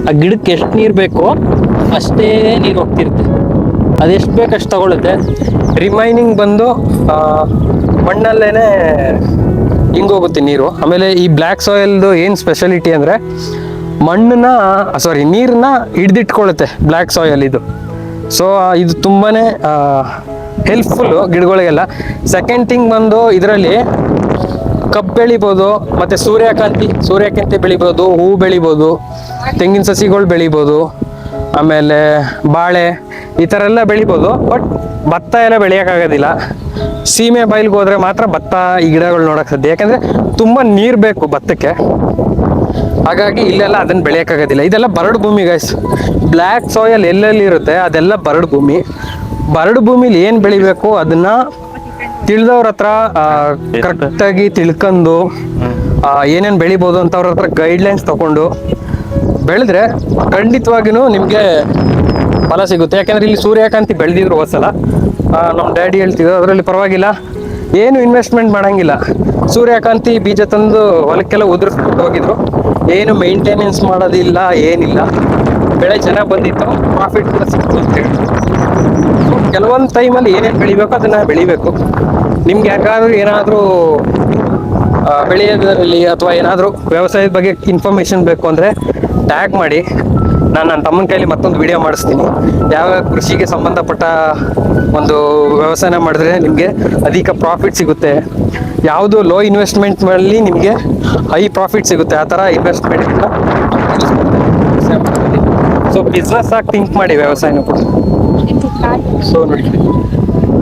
ಆ ಗಿಡಕ್ಕೆ ಎಷ್ಟು ನೀರು ಬೇಕೋ ಅಷ್ಟೇ ನೀರು ಹೋಗ್ತಿರುತ್ತೆ. ಅದೆಷ್ಟು ಬೇಕು ಅಷ್ಟು ತಗೊಳುತ್ತೆ. ರಿಮೈನಿಂಗ್ ಬಂದು ಮಣ್ಣಲ್ಲೇ ಹಿಂಗೋಗುತ್ತೆ ನೀರು. ಆಮೇಲೆ ಈ ಬ್ಲ್ಯಾಕ್ ಸಾಯಿಲ್ದು ಏನು ಸ್ಪೆಷಾಲಿಟಿ ಅಂದರೆ ನೀರನ್ನ ಹಿಡ್ದಿಟ್ಕೊಳ್ಳುತ್ತೆ ಬ್ಲ್ಯಾಕ್ ಸಾಯಿಲ್ ಇದು. ಸೊ ಇದು ತುಂಬಾನೇ ಹೆಲ್ಪ್ಫುಲ್ಲು ಗಿಡಗಳಿಗೆಲ್ಲ. ಸೆಕೆಂಡ್ ಥಿಂಗ್ ಬಂದು ಇದರಲ್ಲಿ ಕಬ್ಬು ಬೆಳಿಬೋದು, ಮತ್ತು ಸೂರ್ಯಕಾಂತಿ ಬೆಳಿಬೋದು, ಹೂವು ಬೆಳಿಬೋದು, ತೆಂಗಿನ ಸಸಿಗಳು ಬೆಳಿಬೋದು, ಆಮೇಲೆ ಬಾಳೆ ಈ ಥರ ಎಲ್ಲ ಬೆಳಿಬೋದು. ಬಟ್ ಭತ್ತ ಎಲ್ಲ ಬೆಳೆಯೋಕ್ಕಾಗೋದಿಲ್ಲ. ಸೀಮೆ ಬಯಲಿಗೆ ಹೋದ್ರೆ ಮಾತ್ರ ಭತ್ತ ಈ ಗಿಡಗಳು ನೋಡೋಕೆ ಸಾಧ್ಯ. ಯಾಕಂದರೆ ತುಂಬ ನೀರು ಬೇಕು ಭತ್ತಕ್ಕೆ, ಹಾಗಾಗಿ ಇಲ್ಲೆಲ್ಲ ಅದನ್ನು ಬೆಳೆಯೋಕ್ಕಾಗೋದಿಲ್ಲ. ಇದೆಲ್ಲ ಬರಡು ಭೂಮಿ ಗೈಸ್. ಬ್ಲ್ಯಾಕ್ ಸಾಯಲ್ ಎಲ್ಲೆಲ್ಲಿ ಇರುತ್ತೆ ಅದೆಲ್ಲ ಬರಡು ಭೂಮಿ. ಬರಡು ಭೂಮಿಲಿ ಏನು ಬೆಳಿಬೇಕು ಅದನ್ನು ತಿಳಿದವ್ರ ಹತ್ರ ಕರೆಕ್ಟಾಗಿ ತಿಳ್ಕೊಂಡು ಏನೇನು ಬೆಳಿಬೋದು ಅಂತ ಅವ್ರ ಹತ್ರ ಗೈಡ್ಲೈನ್ಸ್ ತಗೊಂಡು ಬೆಳೆದ್ರೆ ಖಂಡಿತವಾಗಿಯೂ ನಿಮಗೆ ಫಲ ಸಿಗುತ್ತೆ. ಯಾಕೆಂದರೆ ಇಲ್ಲಿ ಸೂರ್ಯಕಾಂತಿ ಬೆಳೆದಿದ್ರು ಹೋದ್ಸಲ, ನಮ್ಮ ಡ್ಯಾಡಿ ಹೇಳ್ತಿದ್ರು ಅದರಲ್ಲಿ ಪರವಾಗಿಲ್ಲ, ಏನು ಇನ್ವೆಸ್ಟ್ಮೆಂಟ್ ಮಾಡೋಂಗಿಲ್ಲ. ಸೂರ್ಯಕಾಂತಿ ಬೀಜ ತಂದು ಹೊಲಕ್ಕೆಲ್ಲ ಉದುರಿಸ್ಬಿಟ್ಟು ಹೋಗಿದ್ರು, ಏನು ಮೇಂಟೆನೆನ್ಸ್ ಮಾಡೋದಿಲ್ಲ, ಏನಿಲ್ಲ. ಬೆಳೆ ಚೆನ್ನಾಗಿ ಬಂದಿತ್ತು, ಪ್ರಾಫಿಟ್ ಕೂಡ ಸಿಕ್ತು ಅಂತೇಳಿ. ಕೆಲವೊಂದು ಟೈಮಲ್ಲಿ ಏನೇನು ಬೆಳಿಬೇಕು ಅದನ್ನು ಬೆಳಿಬೇಕು. ನಿಮ್ಗೆ ಏನಾದರೂ ಬೆಳೆಯೋದ್ರಲ್ಲಿ ಅಥವಾ ಏನಾದರೂ ವ್ಯವಸಾಯದ ಬಗ್ಗೆ ಇನ್ಫಾರ್ಮೇಷನ್ ಬೇಕು ಅಂದರೆ ಟ್ಯಾಗ್ ಮಾಡಿ, ನಾನು ನನ್ನ ತಮ್ಮನ ಕೈಲಿ ಮತ್ತೊಂದು ವಿಡಿಯೋ ಮಾಡಿಸ್ತೀನಿ. ಯಾವ ಕೃಷಿಗೆ ಸಂಬಂಧಪಟ್ಟ ಒಂದು ವ್ಯವಸಾಯ ಮಾಡಿದ್ರೆ ನಿಮಗೆ ಅಧಿಕ ಪ್ರಾಫಿಟ್ ಸಿಗುತ್ತೆ, ಯಾವುದು ಲೋ ಇನ್ವೆಸ್ಟ್ಮೆಂಟ್ನಲ್ಲಿ ನಿಮಗೆ ಹೈ ಪ್ರಾಫಿಟ್ ಸಿಗುತ್ತೆ, ಆ ಥರ ಇನ್ವೆಸ್ಟ್ಮೆಂಟ್. ಸೊ ಬಿಸ್ನೆಸ್ ಆಗಿ ಥಿಂಕ್ ಮಾಡಿ ವ್ಯವಸಾಯನೂ ಕೂಡ. ಸೊ ನೋಡಿ,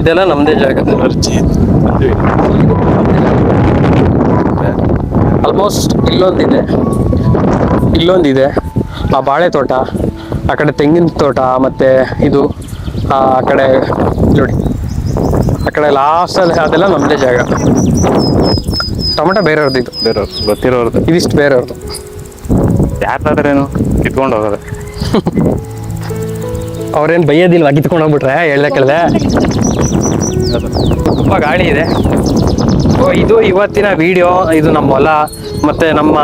ಇದೆಲ್ಲ ನಮ್ಮದೇ ಜಾಗ. ಆಲ್ಮೋಸ್ಟ್ ಇಲ್ಲೊಂದಿದೆ ಆ ಬಾಳೆ ತೋಟ, ಆ ಕಡೆ ತೆಂಗಿನ ತೋಟ, ಮತ್ತು ಇದು ಆ ಕಡೆ ನೋಡಿ, ಆ ಕಡೆ ಲಾಸ್ಟಲ್ಲಿ ಅದೆಲ್ಲ ನಮ್ಮದೇ ಜಾಗ. ಟೊಮೆಟೊ ಬೇರೆಯವ್ರದ್ದು, ಇದು ಬೇರೆಯವ್ರು ಗೊತ್ತಿರೋರ್ದು, ಇದಿಷ್ಟು ಬೇರೆಯವ್ರದ್ದು. ಯಾರಾದ್ರೇನು ಕಿತ್ಕೊಂಡು ಹೋಗೋದು. ಅವ್ರೇನು ಬೈಯೋದಿಲ್ವ ಕಿತ್ಕೊಂಡು ಹೋಗ್ಬಿಟ್ರೆ? ಕೇಳಿದೆ ತುಂಬ ಗಾಳಿ ಇದೆ. ಸೊ ಇದು ಇವತ್ತಿನ ವಿಡಿಯೋ. ಇದು ನಮ್ಮ ಹೊಲ ಮತ್ತು ನಮ್ಮ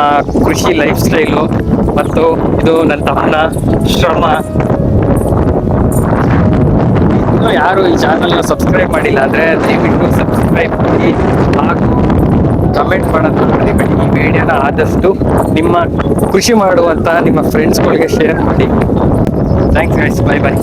ಕೃಷಿ ಲೈಫ್ ಸ್ಟೈಲು, ಮತ್ತು ಇದು ನನ್ನ ತಮ್ಮನ ಶ್ರಮ. ಇನ್ನೂ ಯಾರು ಈ ಚಾನಲ್ನ ಸಬ್ಸ್ಕ್ರೈಬ್ ಮಾಡಿಲ್ಲ ಅಂದರೆ ದಯವಿಟ್ಟು ಸಬ್ಸ್ಕ್ರೈಬ್ ಮಾಡಿ, ಹಾಗೂ ಕಮೆಂಟ್ ಮಾಡೋದು ಮರಿಬೇಡಿ. ಈ ವಿಡಿಯೋನ ಆದಷ್ಟು ನಿಮ್ಮ ಕೃಷಿ ಮಾಡುವಂಥ ನಿಮ್ಮ ಫ್ರೆಂಡ್ಸ್ಗಳಿಗೆ ಶೇರ್ ಮಾಡಿ. ಥ್ಯಾಂಕ್ಸ್ ಗೈಸ್, ಬೈ ಬಾಯ್.